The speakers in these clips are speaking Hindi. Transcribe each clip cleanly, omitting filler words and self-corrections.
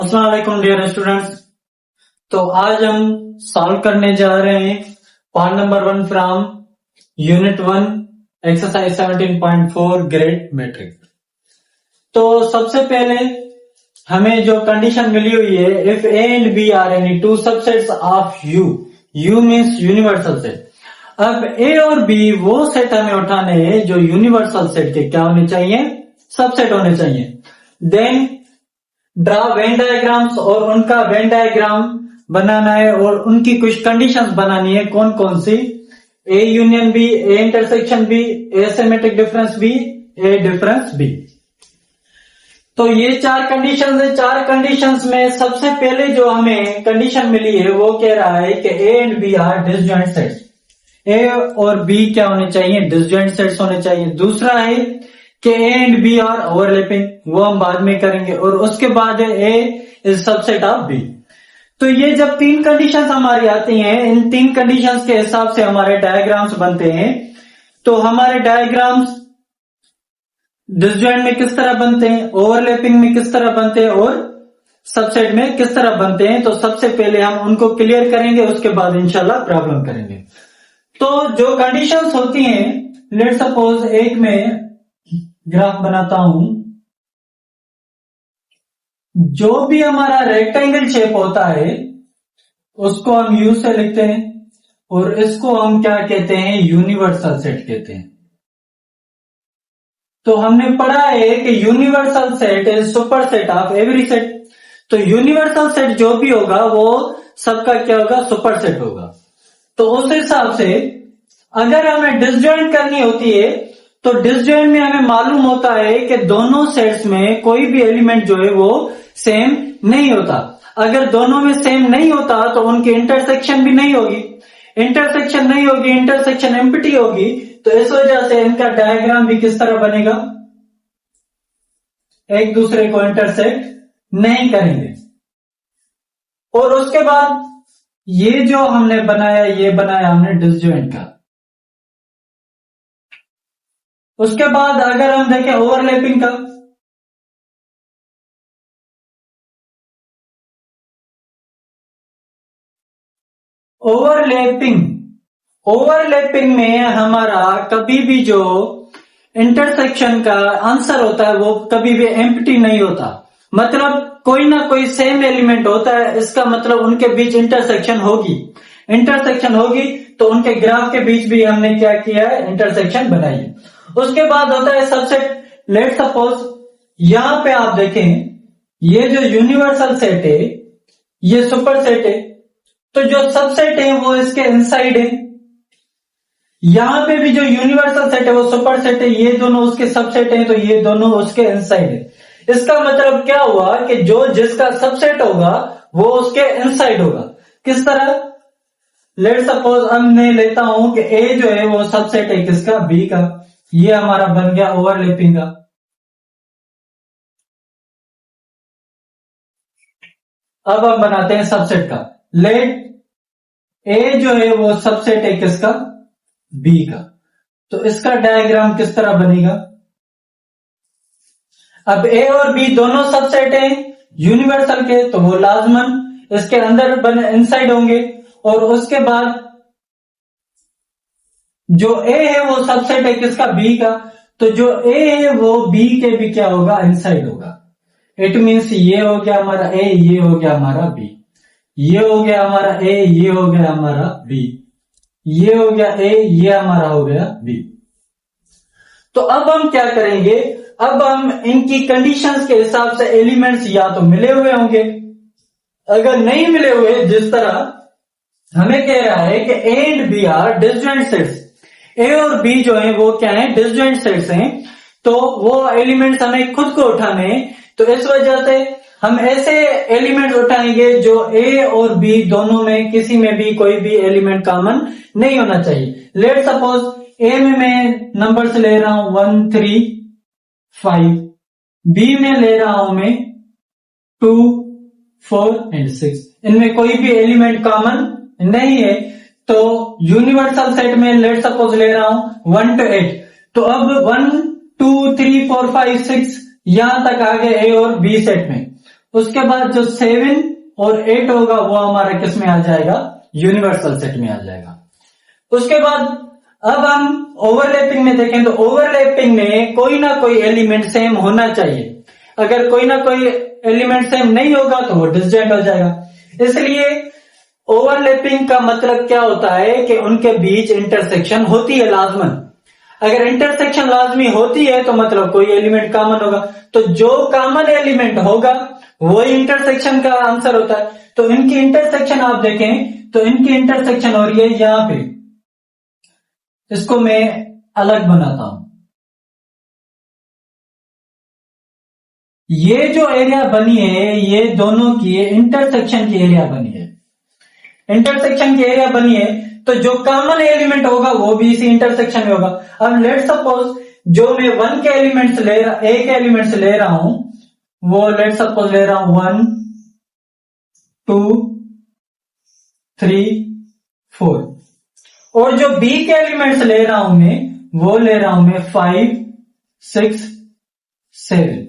अस्सलाम वालेकुम डियर स्टूडेंट्स। तो आज हम सॉल्व करने जा रहे हैं part number 1 from unit 1 exercise 17.4 grade matrix. तो सबसे पहले हमें जो कंडीशन मिली हुई है, if A and B are any two subsets of U, U means universal set. अब ए और बी वो सेट हमें उठाने हैं जो यूनिवर्सल सेट के क्या होने चाहिए, सबसेट होने चाहिए। देन ड्रा वेन डायग्राम्स, और उनका वेन डायग्राम बनाना है और उनकी कुछ कंडीशंस बनानी है। कौन कौन सी? A union B, A intersection B, A symmetric difference B, A difference B. तो ये चार कंडीशंस है। चार कंडीशंस में सबसे पहले जो हमें कंडीशन मिली है वो कह रहा है कि A and B are disjoint sets. A और बी क्या होने चाहिए? डिसजॉइंट सेट्स होने चाहिए। दूसरा है कि A and B are overlapping, वो हम बाद में करेंगे। और उसके बाद है A is subset of B. तो ये जब तीन कंडीशंस हमारी आती हैं, इन तीन कंडीशंस के हिसाब से हमारे डायग्राम्स बनते हैं। तो हमारे डायग्राम्स डिसजॉइंट में किस तरह बनते हैं, ओवरलैपिंग में किस तरह बनते हैं और सबसेट में किस तरह बनते हैं। तो सबसे पहले हम उनको क्लियर करेंगे, उसके बाद इंशाल्लाह प्रॉब्लम करेंगे। तो जो कंडीशंस होती हैं, लेट सपोज एक में ग्राफ बनाता हूं। जो भी हमारा रेक्टेंगल शेप होता है उसको हम यू से लिखते हैं और इसको हम क्या कहते हैं? यूनिवर्सल सेट कहते हैं। तो हमने पढ़ा है कि universal set is super set of every set. तो यूनिवर्सल सेट जो भी होगा वो सबका क्या होगा? सुपर सेट होगा। तो उस हिसाब से अगर हमें डिसजॉइंट करनी होती है तो डिसजॉइंट में हमें मालूम होता है कि दोनों सेट्स में कोई भी एलिमेंट जो है वो सेम नहीं होता। अगर दोनों में सेम नहीं होता तो उनकी इंटरसेक्शन भी नहीं होगी। इंटरसेक्शन नहीं होगी, इंटरसेक्शन एम्प्टी होगी। तो इस वजह से इनका डायग्राम भी किस तरह बनेगा? एक दूसरे को इंटरसेक्ट नहीं करेंगे। और उसके बाद ये जो हमने बनाया, ये बनाया हमने डिसजॉइंट का। उसके बाद अगर हम देखें ओवरलैपिंग का, ओवरलैपिंग में हमारा कभी भी जो इंटरसेक्शन का आंसर होता है वो कभी भी एम्प्टी नहीं होता। मतलब कोई ना कोई सेम एलिमेंट होता है, इसका मतलब उनके बीच इंटरसेक्शन होगी। इंटरसेक्शन होगी तो उनके ग्राफ के बीच भी हमने क्या किया है? इंटरसेक्शन बनाई है। उसके बाद होता है सबसेट। लेट सपोज यहां पे आप देखें, ये जो यूनिवर्सल सेट है ये सुपर सेट है। तो जो सबसेट है वो इसके इनसाइड है। यहां पे भी जो यूनिवर्सल सेट है वो सुपर सेट है, ये दोनों उसके सबसेट हैं, तो ये दोनों उसके इनसाइड है। इसका मतलब क्या हुआ कि जो जिसका सबसेट होगा वो उसके इनसाइड होगा। किस तरह? लेट सपोज अब मैं लेता हूं कि ए जो है वो सबसेट है किसका? बी का। ये हमारा बन गया ओवरलैपिंग का। अब हम बनाते हैं सबसेट का। लेट ए जो है वो सबसेट है किसका? बी का। तो इसका डायग्राम किस तरह बनेगा? अब ए और बी दोनों सबसेट हैं यूनिवर्सल के, तो वो लाजमन इसके अंदर इनसाइड होंगे। और उसके बाद जो ए है वो सबसेट है किसका? बी का। तो जो ए है वो बी के भी क्या होगा? इनसाइड होगा। इट मीन्स ये हो गया हमारा ए, ये हो गया हमारा बी, ये हो गया हमारा ए, ये हो गया हमारा बी, ये हो गया ए, ये हमारा हो गया बी। तो अब हम क्या करेंगे? अब हम इनकी कंडीशंस के हिसाब से एलिमेंट्स या तो मिले हुए होंगे, अगर नहीं मिले हुए, जिस तरह हमें कह रहा है कि A and B are disjoint sets. A और बी जो है वो क्या है? डिसजॉइंट सेट्स हैं। तो वो एलिमेंट्स हमें खुद को उठाने हैं। तो इस वजह से हम ऐसे एलिमेंट उठाएंगे जो ए और बी दोनों में किसी में भी कोई भी एलिमेंट कॉमन नहीं होना चाहिए। लेट सपोज ए में मैं नंबर्स ले रहा हूं 1 3 5, बी में ले रहा हूं मैं 2 4 एंड 6। इनमें कोई भी एलिमेंट कॉमन नहीं है। तो यूनिवर्सल सेट में लेट सपोज ले रहा हूं 1 to 8। तो अब 1 2 3 4 5 6 यहां तक आ गए ए और बी सेट में। उसके बाद जो 7 और 8 होगा वो हमारा किस में आ जाएगा, यूनिवर्सल सेट में आ जाएगा। उसके बाद अब हम ओवरलैपिंग में देखें तो ओवरलैपिंग में कोई ना कोई एलिमेंट सेम होना चाहिए। अगर कोई ना कोई एलिमेंट सेम नहीं होगा तो वो डिसजॉइंट हो जाएगा। इसलिए ओवरलैपिंग का मतलब क्या होता है कि उनके बीच इंटरसेक्शन होती है लाजमन। अगर इंटरसेक्शन लाजमी होती है तो मतलब कोई एलिमेंट कॉमन होगा, तो जो कॉमन एलिमेंट होगा वो इंटरसेक्शन का आंसर होता है। तो इनकी इंटरसेक्शन आप देखें तो इनकी इंटरसेक्शन हो रही है यहां पे, इसको मैं अलग बनाता हूं। ये जो एरिया बनी है ये दोनों की इंटरसेक्शन की एरिया बनी है, इंटरसेक्शन की एरिया बनी है, तो जो कॉमन एलिमेंट होगा वो भी इसी इंटरसेक्शन में होगा। अब लेट सपोज जो मैं एक एलिमेंट्स ले रहा हूं वो लेट सपोज ले रहा हूं 1 2 3 4, और जो बी के एलिमेंट्स ले रहा हूं मैं वो ले रहा हूं मैं 5 6 7।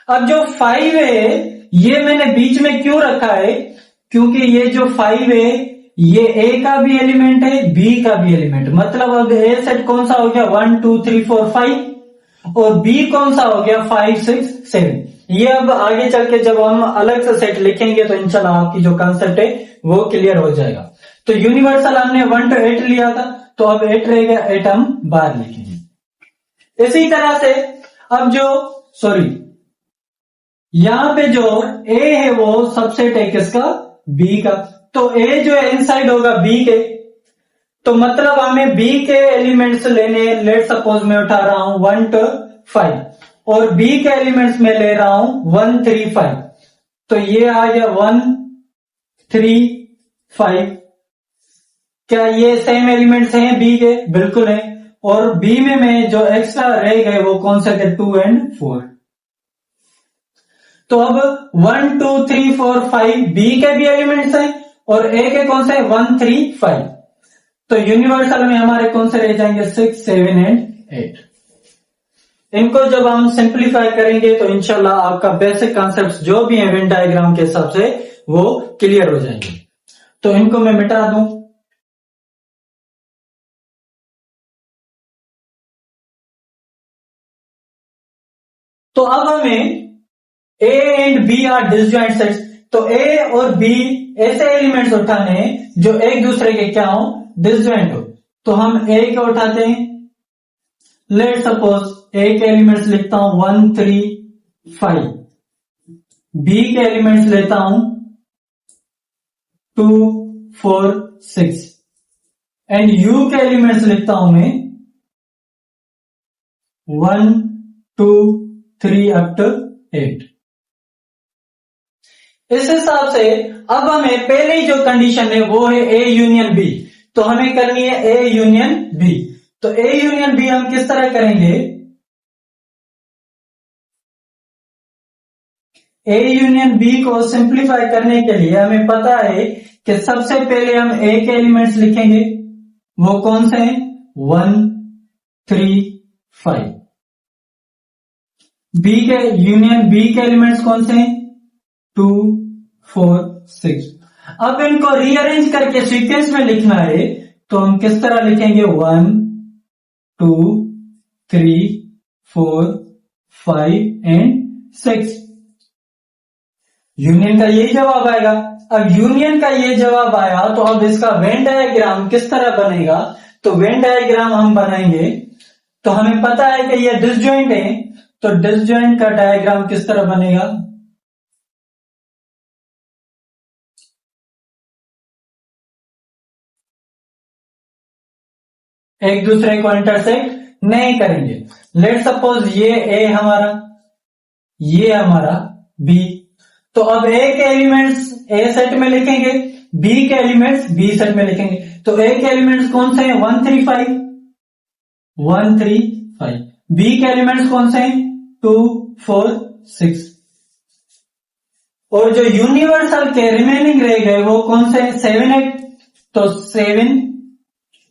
अब जो 5 है ये मैंने बीच में क्यों रखा है, क्योंकि ये जो 5 है ये ए का भी एलिमेंट है बी का भी एलिमेंट, मतलब अब ए सेट कौन सा हो गया 1 2 3 4 5 और बी कौन सा हो गया 5 6 7। ये अब आगे चल के जब हम अलग से सेट लिखेंगे तो इंशाल्लाह आपकी जो कंसेप्ट है वो क्लियर हो जाएगा। तो यूनिवर्सल हमने 1 to 8 लिया था, तो अब 8 रहेगा, 8 हम बाहर लिखेंगे। इसी तरह से अब यहां पे जो ए है वो सबसेट है किसका, बी का, तो ए जो है इनसाइड होगा बी के, तो मतलब हमें बी के एलिमेंट्स लेने, लेट सपोज मैं उठा रहा हूं 1 to 5 और बी के एलिमेंट्स में ले रहा हूं 1 3 5, तो ये आ गया 1 3 5। क्या ये सेम एलिमेंट्स हैं बी के? बिल्कुल है। और बी में जो एक्स्ट्रा रह गए वो कौन से थे, 2 and 4। तो अब 1 2 3 4 5 बी के भी एलिमेंट्स हैं और ए के कौन से 1 3 5, तो यूनिवर्सल में हमारे कौन से रह जाएंगे 6 7 and 8। इनको जब हम सिंप्लीफाई करेंगे तो इंशाल्लाह आपका बेसिक कॉन्सेप्ट्स जो भी है वेन डायग्राम के हिसाब से वो क्लियर हो जाएंगे। तो इनको मैं मिटा दूं, तो अब हमें A and B are disjoint sets, तो ए और बी ऐसे एलिमेंट्स उठाने हैं जो एक दूसरे के क्या हो, डिसजॉइंट हो। तो हम ए के उठाते हैं, लेट सपोज ए के एलिमेंट्स लिखता हूं 1 3 5, बी के एलिमेंट्स लेता हूं 2 4 6 एंड यू के एलिमेंट्स लिखता हूं मैं 1 2 3 up to 8। इस हिसाब से अब हमें पहली जो कंडीशन है वो है ए यूनियन बी, तो हमें करनी है ए यूनियन बी। तो ए यूनियन बी हम किस तरह करेंगे, ए यूनियन बी को सिंप्लीफाई करने के लिए हमें पता है कि सबसे पहले हम ए के एलिमेंट्स लिखेंगे, वो कौन से हैं 1 3 5, बी के यूनियन बी के एलिमेंट्स कौन से हैं 2 4 6। अब इनको रीअरेंज करके सीक्वेंस में लिखना है, तो हम किस तरह लिखेंगे 1 2 3 4 5 and 6। यूनियन का यही जवाब आएगा। अब यूनियन का ये जवाब आया तो अब इसका वेन डायग्राम किस तरह बनेगा, तो वेन डायग्राम हम बनाएंगे, तो हमें पता है कि ये डिसजॉइंट है, तो डिसजॉइंट का डायग्राम किस तरह बनेगा, एक दूसरे को इंटरसेक्ट नहीं करेंगे। लेट सपोज ये ए हमारा, ये हमारा बी, तो अब ए के एलिमेंट्स ए सेट में लिखेंगे, बी के एलिमेंट्स बी सेट में लिखेंगे। तो ए के एलिमेंट्स कौन से हैं 1 3 5 1 3 5, बी के एलिमेंट्स कौन से हैं 2 4 6, और जो यूनिवर्सल के रिमेनिंग रह गए वो कौन से 7 8, तो 7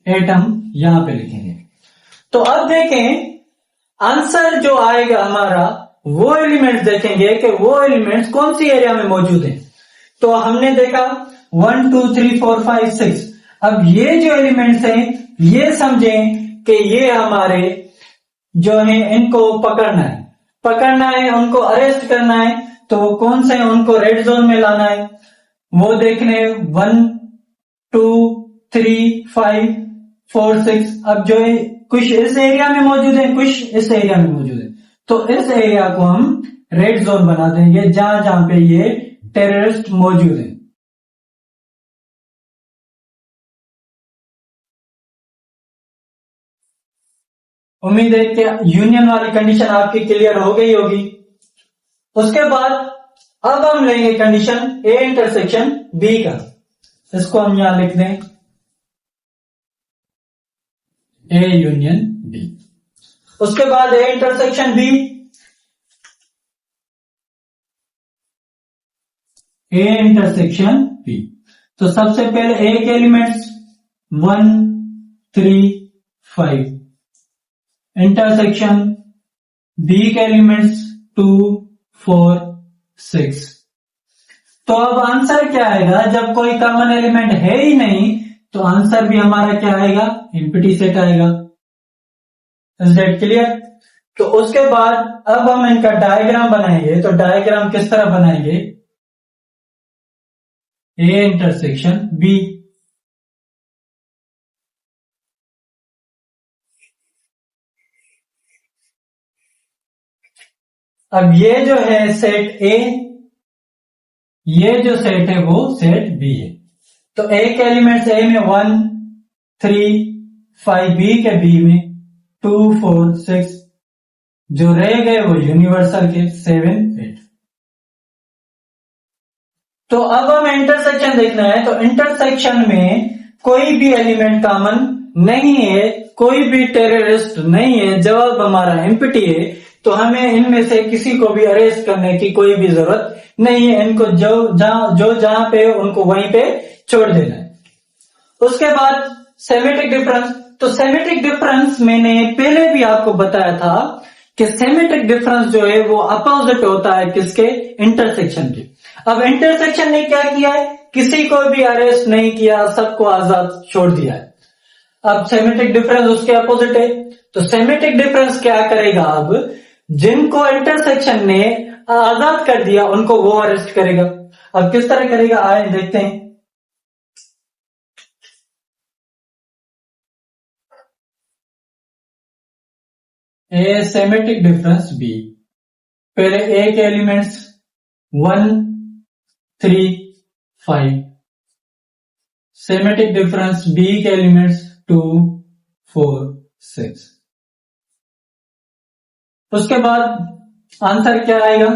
8 हम यहां पे लिखेंगे। तो अब देखें आंसर जो आएगा हमारा वो एलिमेंट्स देखेंगे कि वो एलिमेंट्स कौन सी एरिया में मौजूद हैं। तो हमने देखा 1 2 3 4 5 6। अब ये जो एलिमेंट्स हैं ये समझें कि ये हमारे जो है इनको पकड़ना है उनको अरेस्ट करना है। तो वो कौन से हैं, उनको रेड जोन में लाना है। वो देखने 1 2 3 5 4 6। अब जो है कुछ इस एरिया में मौजूद है, कुछ इस एरिया में मौजूद है। तो इस एरिया को हम रेड जोन बना देंगे जहां जहां पे ये टेररिस्ट मौजूद है। उम्मीद है कि यूनियन वाली कंडीशन आपकी क्लियर हो गई होगी। उसके बाद अब हम लेंगे कंडीशन ए इंटरसेक्शन बी का। इसको हम यहां लिख दें ए यूनियन बी। उसके बाद A intersection B, A intersection B. तो सबसे पहले ए के एलिमेंट्स 1 3 5, इंटरसेक्शन बी के एलिमेंट्स 2 4 6। तो अब आंसर क्या आएगा, जब कोई कॉमन एलिमेंट है ही नहीं तो आंसर भी हमारा क्या आएगा, एम्प्टी सेट आएगा। Is that clear? तो उसके बाद अब हम इनका डायग्राम बनाएंगे। तो डायग्राम किस तरह बनाएंगे, ए इंटरसेक्शन बी। अब ये जो है सेट ए, ये जो सेट है वो सेट बी है। तो ए के एलिमेंट्स ए में 1 3 5, बी के बी में 2 4 6, जो रह गए वो यूनिवर्सल के 7 8। तो अब हमें इंटरसेक्शन देखना है। तो इंटरसेक्शन में कोई भी एलिमेंट कॉमन नहीं है, कोई भी टेररिस्ट नहीं है, जवाब हमारा एम्प्टी है। तो हमें इनमें से किसी को भी अरेस्ट करने की कोई भी जरूरत नहीं है। इनको जो जहां पे उनको वहीं पे छोड़ देना है। उसके बाद सेमेटिक डिफरेंस। तो सेमेटिक डिफरेंस मैंने पहले भी आपको बताया था कि सेमेटिक डिफरेंस जो है वो अपोजिट होता है किसके, इंटरसेक्शन के। अब इंटरसेक्शन ने क्या किया है, किसी को भी अरेस्ट नहीं किया, सबको आजाद छोड़ दिया है। अब सेमेटिक डिफरेंस उसके अपोजिट है। तो सेमेटिक डिफरेंस क्या करेगा, अब जिनको इंटरसेक्शन ने आजाद कर दिया उनको वो अरेस्ट करेगा। अब किस तरह करेगा, आए देखते हैं। ए सेमेटिक डिफरेंस बी, पहले ए के एलिमेंट्स 1 3 5, सेमेटिक डिफरेंस बी के एलिमेंट्स 2 4 6। उसके बाद आंसर क्या आएगा,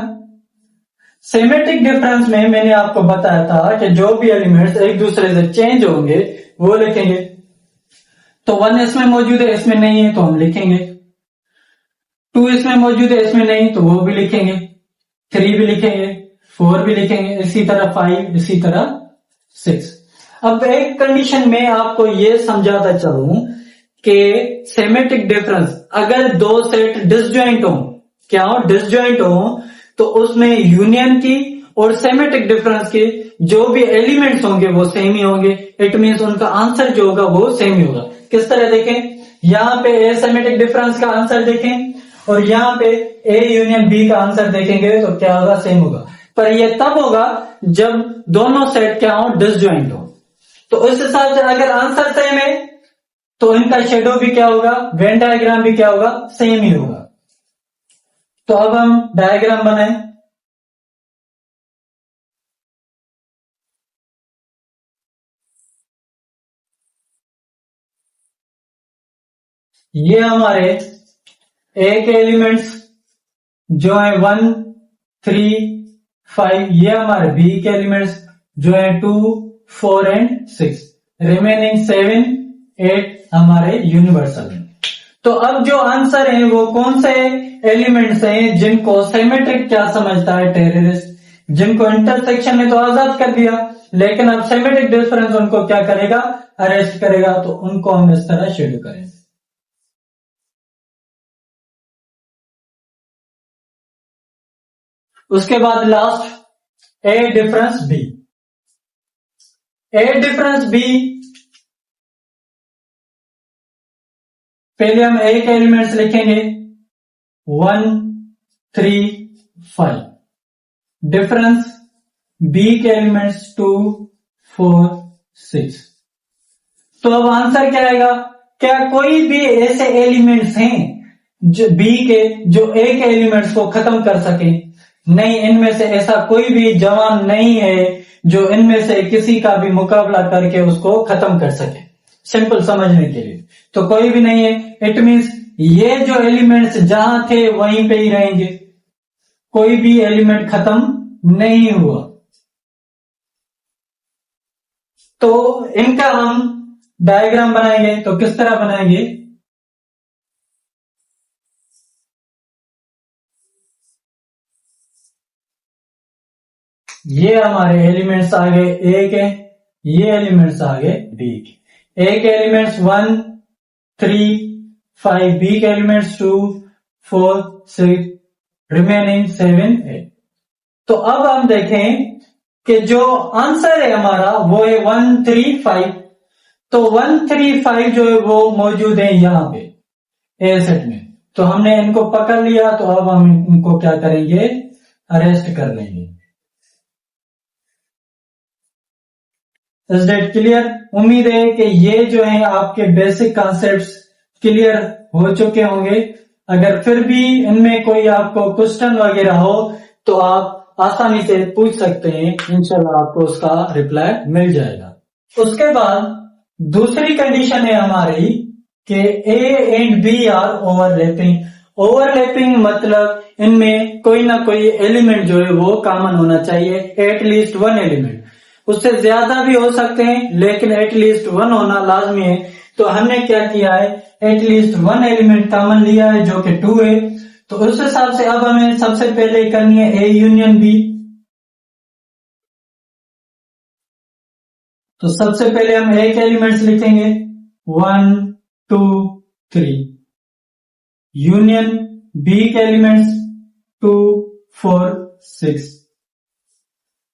सेमेटिक डिफरेंस में मैंने आपको बताया था कि जो भी एलिमेंट्स एक दूसरे से चेंज होंगे वो लिखेंगे। तो 1 इसमें मौजूद है, इसमें नहीं है तो हम लिखेंगे। 2 इसमें मौजूद है, इसमें नहीं तो वो भी लिखेंगे। 3 भी लिखेंगे, 4 भी लिखेंगे, इसी तरह 5, इसी तरह 6। अब एक कंडीशन में आपको ये समझाता चलूं कि सेमेटिक डिफरेंस अगर दो सेट डिसजॉइंट हो, क्या हो, डिसजॉइंट हो, तो उसमें यूनियन की और सेमेटिक डिफरेंस के जो भी एलिमेंट्स होंगे वो सेम ही होंगे। इट मींस उनका आंसर जो होगा वो सेम ही होगा। किस तरह देखें, यहां पे ए सेमेटिक डिफरेंस का आंसर देखें और यहां पे ए यूनियन बी का आंसर देखेंगे तो क्या होगा, सेम होगा। पर यह तब होगा जब दोनों सेट क्या हो, डिसजॉइंट हो। तो उस हिसाब से अगर आंसर सेम है तो इनका शेडो भी क्या होगा, वेन डायग्राम भी क्या होगा, सेम ही होगा। तो अब हम डायग्राम बनाएं। ये हमारे ए के एलिमेंट्स जो है 1 3 5, ये हमारे बी के एलिमेंट्स जो है 2 4 एंड 6, रिमेनिंग 7 8 हमारे यूनिवर्सल हैं। तो अब जो आंसर है वो कौन से एलिमेंट्स हैं जिनको सेमेट्रिक क्या समझता है, टेररिस्ट, जिनको इंटरसेक्शन ने तो आजाद कर दिया लेकिन अब सेमेट्रिक डिफरेंस उनको क्या करेगा, अरेस्ट करेगा। तो उनको हम इस तरह शेड्यूल करेंगे। उसके बाद last A difference B. A difference B, पहले हम ए के एलिमेंट्स लिखेंगे 1 3 5, डिफरेंस बी के एलिमेंट्स 2 4 6। तो अब आंसर क्या आएगा? क्या कोई भी ऐसे एलिमेंट्स हैं जो बी के जो ए के एलिमेंट्स को खत्म कर सके? नहीं, इनमें से ऐसा कोई भी जवान नहीं है जो इनमें से किसी का भी मुकाबला करके उसको खत्म कर सके। सिंपल समझने के लिए, तो कोई भी नहीं है। इट मींस ये जो एलिमेंट्स जहां थे वहीं पे ही रहेंगे, कोई भी एलिमेंट खत्म नहीं हुआ। तो इनका हम डायग्राम बनाएंगे, तो किस तरह बनाएंगे? ये हमारे एलिमेंट्स आ गए ए के, ये एलिमेंट्स आ गए बी के। ए के एलिमेंट्स 1 3 5, बी के एलिमेंट्स 2 4 6, रिमेनिंग 7 8। तो अब हम देखें कि जो आंसर है हमारा वो है 1 3 5। तो 1 3 5 जो है वो मौजूद है यहां पे ए सेट में। तो हमने इनको पकड़ लिया, तो अब हम इनको क्या करेंगे? अरेस्ट कर लेंगे। Is that clear? उम्मीद है कि ये जो है आपके बेसिक कॉन्सेप्ट्स क्लियर हो चुके होंगे। अगर फिर भी इनमें कोई आपको क्वेश्चन वगैरह हो तो आप आसानी से पूछ सकते हैं, इंशाल्लाह आपको उसका रिप्लाई मिल जाएगा। उसके बाद दूसरी कंडीशन है हमारी कि A and B are overlapping. Overlapping मतलब इनमें कोई ना कोई एलिमेंट जो है वो कॉमन होना चाहिए, एटलीस्ट वन एलिमेंट। उससे ज्यादा भी हो सकते हैं लेकिन एटलीस्ट वन होना लाजमी है। तो हमने क्या किया है? एटलीस्ट वन एलिमेंट कॉमन लिया है जो कि 2 है। तो उस हिसाब से अब हमें सबसे पहले करनी है ए यूनियन बी। तो सबसे पहले हम ए के एलिमेंट्स लिखेंगे 1 2 3, यूनियन बी के एलिमेंट्स 2 4 6।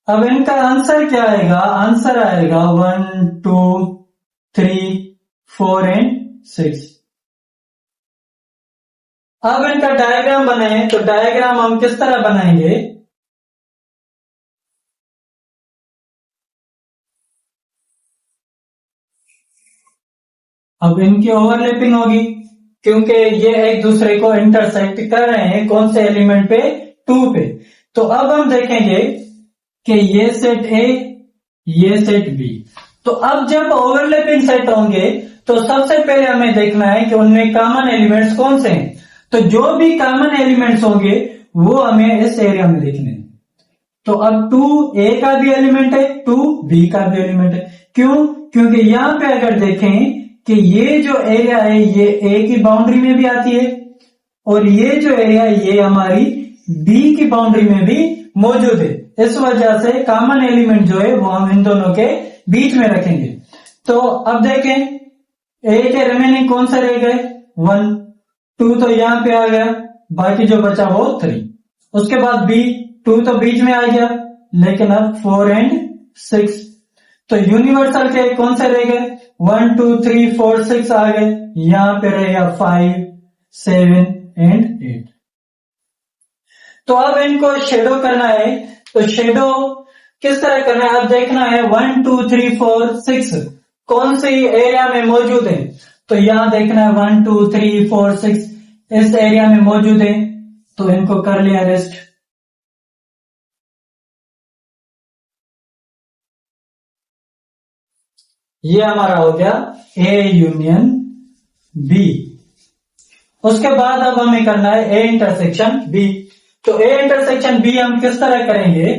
अब इनका आंसर क्या आएगा? आंसर आएगा 1 2 3 4 एंड 6। अब इनका डायग्राम बनाए, तो डायग्राम हम किस तरह बनाएंगे? अब इनकी ओवरलैपिंग होगी क्योंकि ये एक दूसरे को इंटरसेक्ट कर रहे हैं। कौन से एलिमेंट पे? 2 पे। तो अब हम देखेंगे कि ये सेट ए, ये सेट बी। तो अब जब ओवरलैपिंग सेट होंगे तो सबसे पहले हमें देखना है कि उनमें कॉमन एलिमेंट्स कौन से हैं। तो जो भी कॉमन एलिमेंट्स होंगे वो हमें इस एरिया में देखने हैं। तो अब 2 ए का भी एलिमेंट है, 2 बी का भी एलिमेंट है। क्यों? क्योंकि यहां पे अगर देखें कि ये जो एरिया है ये ए की बाउंड्री में भी आती है और ये जो एरिया ये हमारी बी की बाउंड्री में भी मौजूद है। इस वजह से कॉमन एलिमेंट जो है वो हम इन दोनों के बीच में रखेंगे। तो अब देखें ए के रिमेनिंग कौन से रह गए? 1 2 तो यहां पे आ गया, बाकी जो बचा वो 3। उसके बाद बी 2 तो बीच में आ गया, लेकिन अब 4 एंड 6। तो यूनिवर्सल के कौन से रह गए? 1 2 3 4 6 आ गए, यहां पे रहेगा 5 7 एंड 8। तो अब इनको शेडो करना है। तो शेडो किस तरह करना है? अब देखना है 1 2 3 4 6 कौन सी एरिया में मौजूद है। तो यहां देखना है 1 2 3 4 6 इस एरिया में मौजूद है। तो इनको कर लिया रेस्ट। ये हमारा हो गया ए यूनियन बी। उसके बाद अब हमें करना है ए इंटरसेक्शन बी। तो ए इंटरसेक्शन बी हम किस तरह करेंगे?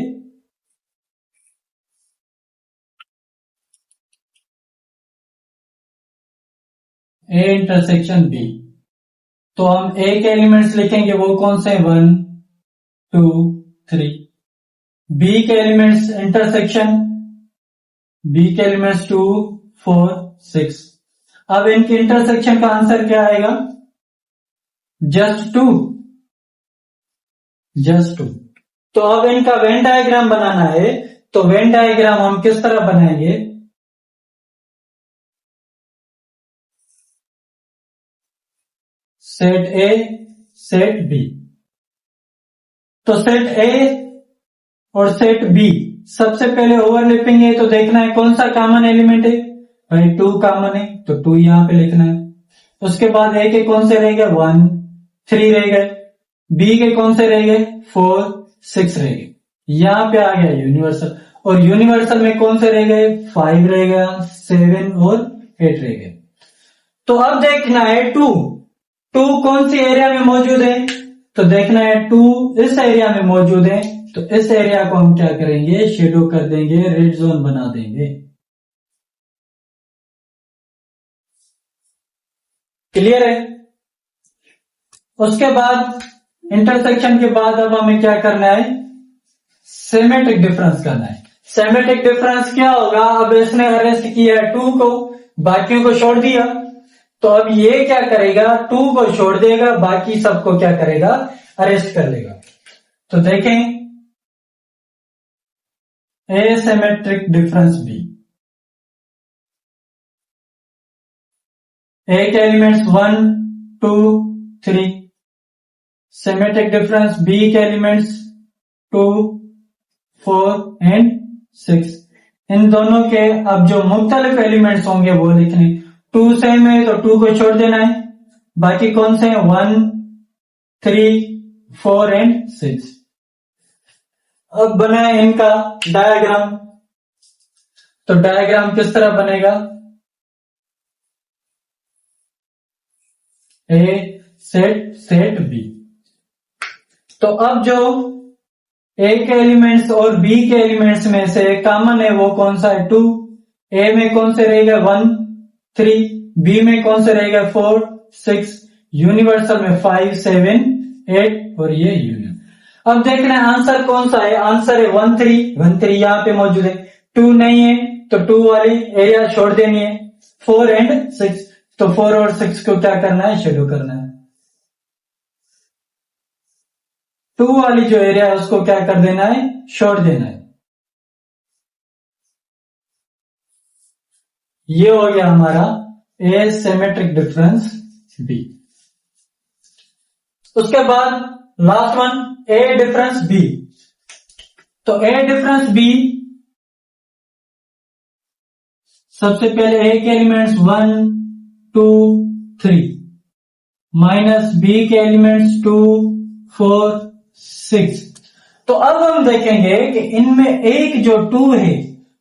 ए इंटरसेक्शन बी, तो हम ए के एलिमेंट्स लिखेंगे वो कौन से? 1 2 3। बी के एलिमेंट्स इंटरसेक्शन बी के एलिमेंट्स 2 4 6। अब इनके इंटरसेक्शन का आंसर क्या आएगा? जस्ट 2। तो अब इनका वेन डायग्राम बनाना है, तो वेन डायग्राम हम किस तरह बनाएंगे? Set A, set B. तो सेट ए और सेट बी सबसे पहले ओवरलैपिंग है, तो देखना है कौन सा कॉमन एलिमेंट है। भाई 2 कॉमन है, तो 2 यहां पे लिखना है। उसके बाद ए के कौन से रह गए? 1, 3 रह गए। बी के कौन से रह गए? 4, 6 रह गए। यहां पे आ गया यूनिवर्सल, और यूनिवर्सल में कौन से रह गए? 5 रह गया, 7 और 8 रह गए। तो अब देखना है 2 कौन सी एरिया में मौजूद है? तो देखना है 2 इस एरिया में मौजूद है, तो इस एरिया को हम क्या करेंगे? शेडो कर देंगे, रेड जोन बना देंगे। क्लियर है? उसके बाद इंटरसेक्शन के बाद अब हमें क्या करना है? सेमेट्रिक डिफरेंस करना है। सेमेट्रिक डिफरेंस क्या होगा? अब इसने अरेस्ट किया 2 को, बाकियों को छोड़ दिया, तो अब ये क्या करेगा? 2 को छोड़ देगा, बाकी सबको क्या करेगा? अरेस्ट कर लेगा। तो देखें, एसिमेट्रिक डिफरेंस बी, ए के एलिमेंट्स 1, 2, 3, सिमेट्रिक डिफरेंस बी के एलिमेंट्स 2, 4 एंड 6। इन दोनों के अब जो मुख्तलिफ एलिमेंट्स होंगे वो लिखने। 2 सेम है तो 2 को छोड़ देना है, बाकी कौन से हैं? 1, 3, 4 एंड 6। अब बना है इनका डायग्राम। तो डायग्राम किस तरह बनेगा? ए सेट, सेट बी। तो अब जो ए के एलिमेंट्स और बी के एलिमेंट्स में से कॉमन है वो कौन सा है? 2। ए में कौन से रहेगा? 1, 3, बी में कौन से रहेगा? 4, 6, यूनिवर्सल में 5, 7, 8 और ये यूनियन। अब देखना है आंसर कौन सा है। आंसर है 1, 3। 1, 3 यहां पे मौजूद है। 2 नहीं है तो 2 वाली एरिया छोड़ देनी है। 4 एंड 6, तो 4 और 6 को क्या करना है? शेडो करना है। 2 वाली जो एरिया है उसको क्या कर देना है? छोड़ देना है। ये हो गया हमारा एसिमेट्रिक डिफरेंस बी। उसके बाद last one, A difference B. तो ए डिफरेंस बी, सबसे पहले ए के एलिमेंट्स 1, 2, 3 माइनस बी के एलिमेंट्स 2, 4, 6। तो अब हम देखेंगे कि इनमें एक जो 2 है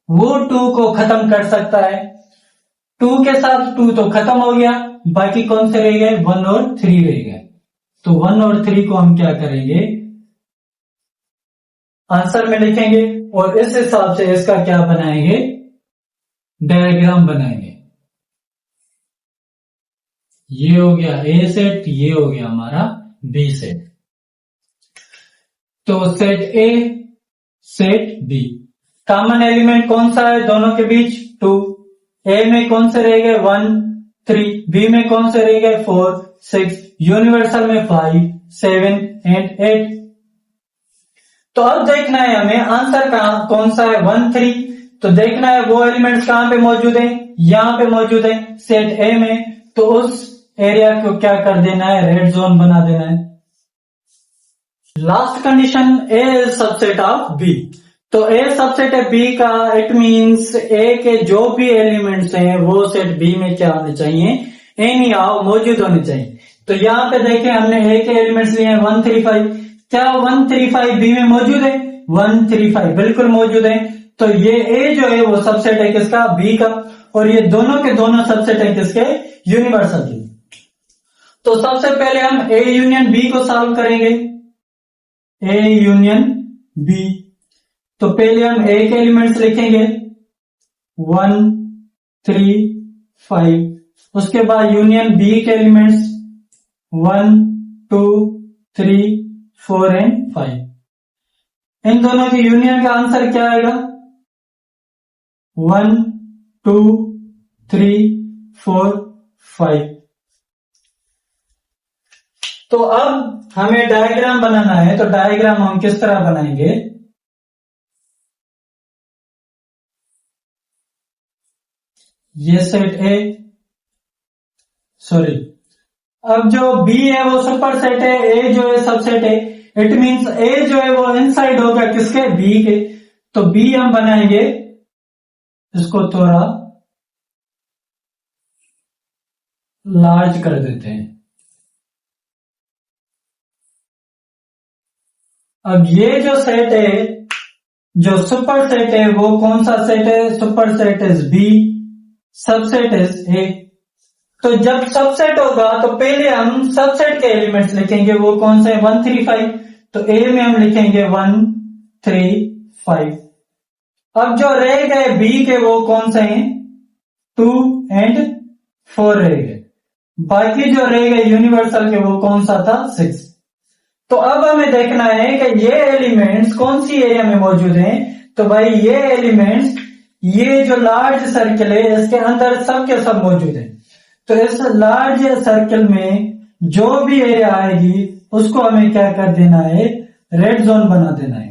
वो 2 को खत्म कर सकता है। 2 के साथ 2 तो खत्म हो गया, बाकी कौन से रह गए? 1 और 3 रह गए। तो 1 और 3 को हम क्या करेंगे? आंसर में लिखेंगे और इस हिसाब से इसका क्या बनाएंगे? डायग्राम बनाएंगे। ये हो गया ए सेट, ये हो गया हमारा बी सेट। तो set A, set B, common element कौन सा है दोनों के बीच? 2। ए में कौन से रह गए? 1, 3, बी में कौन से रह गए? 4, 6, यूनिवर्सल में 5, 7 एंड 8। तो अब देखना है हमें आंसर कहां कौन सा है? 1, 3। तो देखना है वो एलिमेंट्स कहां पे मौजूद है? यहां पे मौजूद है सेट ए में, तो उस एरिया को क्या कर देना है? रेड जोन बना देना है। Last condition, A is subset of B. तो ए सबसेट है बी का, इट मींस ए के जो भी एलिमेंट्स हैं वो सेट बी में क्या होने चाहिए? एनी हाउ मौजूद होने चाहिए। तो यहां पे देखें हमने ए के एलिमेंट्स लिए हैं 1, 3, 5। क्या 1, 3, 5 बी में मौजूद है? 1, 3, 5 बिल्कुल मौजूद है। तो ये ए जो है वो सबसेट है किसका? बी का। और ये दोनों के दोनों सबसेट है किसके? यूनिवर्सल के। तो सबसे पहले हम ए यूनियन बी को सॉल्व करेंगे। ए यूनियन बी, तो पहले हम ए के एलिमेंट्स लिखेंगे 1, 3, 5। उसके बाद यूनियन बी के एलिमेंट्स 1, 2, 3, 4 एंड 5। इन दोनों के यूनियन का आंसर क्या आएगा? 1, 2, 3, 4, 5। तो अब हमें डायग्राम बनाना है, तो डायग्राम हम किस तरह बनाएंगे? ये सेट ए, सॉरी, अब जो बी है वो सुपर सेट है, ए जो है सबसेट है। इट मींस ए जो है वो इनसाइड होगा किसके? बी के। तो बी हम बनाएंगे, इसको थोड़ा लार्ज कर देते हैं। अब ये जो सेट है, जो सुपर सेट है, वो कौन सा सेट है? Super set is B, subset is A. तो जब सबसेट होगा तो पहले हम सबसेट के एलिमेंट्स लिखेंगे, वो कौन से? 1 3 5। तो ए में हम लिखेंगे 1 3 5। अब जो रह गए बी के वो कौन से हैं? 2 एंड 4 रह गए। बाकी जो रह गए यूनिवर्सल के वो कौन सा था? 6। तो अब हमें देखना है कि ये एलिमेंट्स कौन सी एरिया में मौजूद हैं। तो भाई ये एलिमेंट्स, ये जो लार्ज सर्कल है इसके अंदर सब के सब मौजूद है। तो इस लार्ज सर्कल में जो भी एरिया आएगी उसको हमें क्या कर देना है? रेड जोन बना देना है।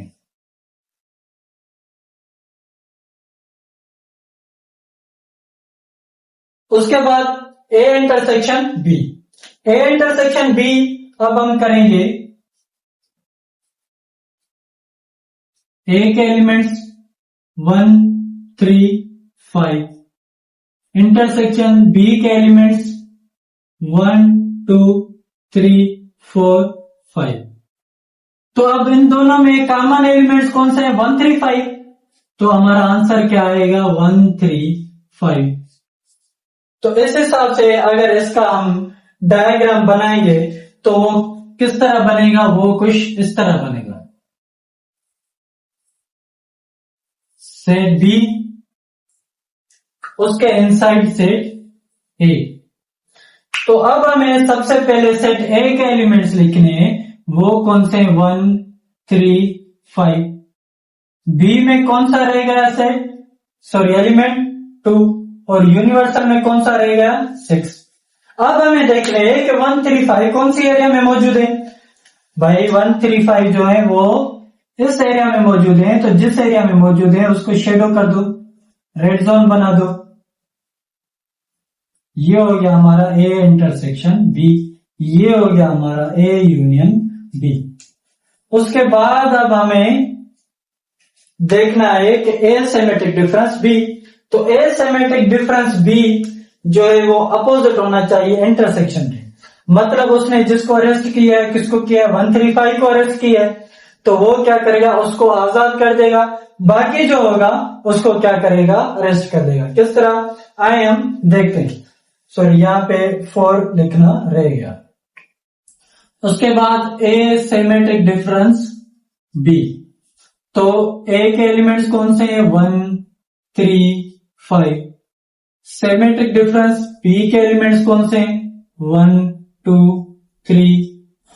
उसके बाद A intersection B, A intersection B अब हम करेंगे ए के एलिमेंट्स 1 3 5, इंटरसेक्शन बी के एलिमेंट्स 1 2 3 4 5। तो अब इन दोनों में कॉमन एलिमेंट्स कौन से हैं? 1 3 5। तो हमारा आंसर क्या आएगा? 1 3 5। तो इस हिसाब से अगर इसका हम डायग्राम बनाएंगे तो वो किस तरह बनेगा? वो कुछ इस तरह बनेगा। सेट बी, उसके इनसाइड सेट ए। तो अब हमें सबसे पहले सेट ए के एलिमेंट्स लिखने हैं, वो कौन से? 1 3 5। बी में कौन सा रह गया सेट? Sorry, element 2। और यूनिवर्सल में कौन सा रह गया? 6। अब हमें देख रहे हैं कि 1 3 5 कौन सी एरिया में मौजूद है। भाई 1 3 5 जो है वो इस एरिया में मौजूद है। तो जिस एरिया में मौजूद है उसको शेडो कर दो, रेड जोन बना दो। ये हो गया हमारा ए इंटरसेक्शन बी, ये हो गया हमारा ए यूनियन बी। उसके बाद अब हमें देखना है कि ए सिमेट्रिक डिफरेंस बी। तो ए सिमेट्रिक डिफरेंस बी जो है वो अपोजिट होना चाहिए इंटरसेक्शन के। मतलब उसने जिसको अरेस्ट किया है, किसको किया है? 1 3 5 को अरेस्ट किया है। तो वो क्या करेगा? उसको आजाद कर देगा। बाकी जो होगा उसको क्या करेगा? अरेस्ट कर देगा। किस तरह आए हम देखते हैं। सॉरी, यहां पे 4 लिखना रह गया। उसके बाद ए सिमेट्रिक डिफरेंस बी। तो ए के एलिमेंट्स कौन से हैं? 1 3 5। सिमेट्रिक डिफरेंस बी के एलिमेंट्स कौन से हैं? 1 2 3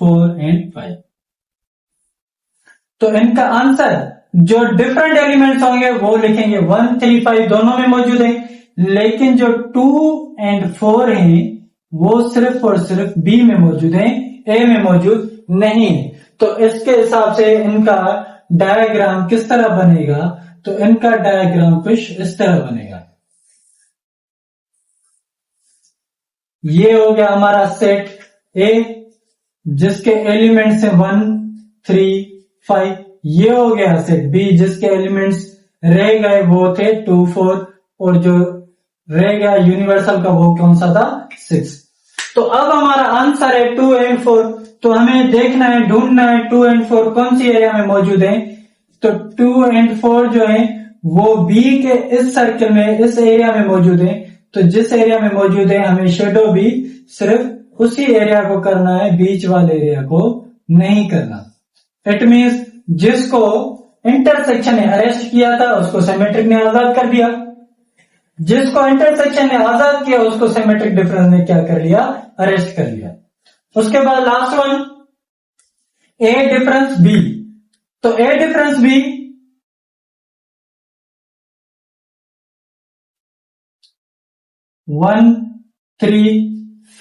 4 एंड 5। तो इनका आंसर जो डिफरेंट एलिमेंट्स होंगे वो लिखेंगे। 1 3 5 दोनों में मौजूद है, लेकिन जो 2 एंड 4 हैं वो सिर्फ और सिर्फ बी में मौजूद है, ए में मौजूद नहीं है। तो इसके हिसाब से इनका डायग्राम किस तरह बनेगा? तो इनका डायग्राम कुछ इस तरह बनेगा। ये हो गया हमारा सेट ए जिसके एलिमेंट्स है 1 3 5। ये हो गया सेट बी जिसके एलिमेंट्स रह गए वो थे 2 4, और जो रह गया यूनिवर्सल का वो कौन सा था? 6। तो अब हमारा आंसर है 2 एंड 4। तो हमें देखना है, ढूंढना है 2 एंड 4 कौन सी एरिया में मौजूद है। तो 2 एंड 4 जो है वो बी के इस सर्कल में, इस एरिया में मौजूद है। तो जिस एरिया में मौजूद है हमें शेडो भी सिर्फ उसी एरिया को करना है, बीच वाले एरिया को नहीं करना। इट मींस जिसको इंटरसेक्शन ने अरेस्ट किया था उसको सिमेट्रिक ने आजाद कर दिया, जिसको इंटरसेक्शन ने आजाद किया उसको सिमेट्रिक डिफरेंस ने क्या कर लिया? अरेस्ट कर लिया। उसके बाद last one A difference B. तो A difference B 1 3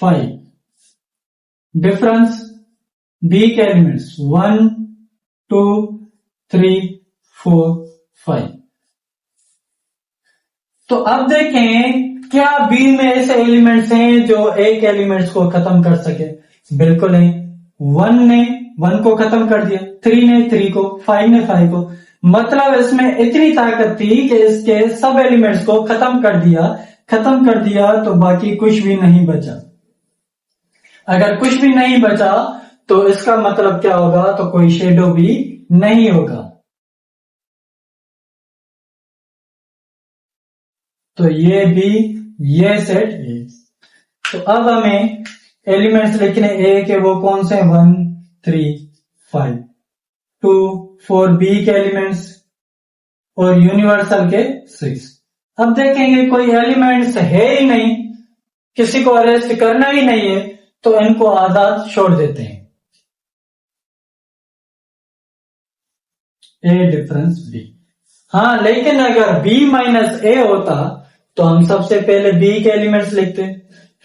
5 difference B के एलिमेंट्स 1 2 3 4 5। तो अब देखें क्या बी में ऐसे एलिमेंट्स हैं जो ए के एलिमेंट्स को खत्म कर सके? बिल्कुल नहीं। 1 ने 1 को खत्म कर दिया, 3 ने 3 को, 5 ने 5 को। मतलब इसमें इतनी ताकत थी कि इसके सब एलिमेंट्स को खत्म कर दिया तो बाकी कुछ भी नहीं बचा। अगर कुछ भी नहीं बचा तो इसका मतलब क्या होगा? तो कोई शेडो भी नहीं होगा। तो ये बी, ये सेट ए। तो अब हमें एलिमेंट्स लिखने ए के, वो कौन से? 1 3 5 2 4 बी के एलिमेंट्स और यूनिवर्सल के 6। अब देखेंगे कोई एलिमेंट्स है ही नहीं, किसी को अरेस्ट करना ही नहीं है, तो इनको आजाद छोड़ देते हैं। ए डिफरेंस बी। हाँ, लेकिन अगर बी माइनस ए होता तो हम सबसे पहले बी के एलिमेंट्स लिखते,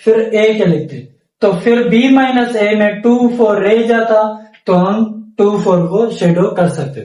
फिर ए के लिखते, तो फिर बी माइनस ए में 2 4 रह जाता, तो हम 2 4 को शेडो कर सकते।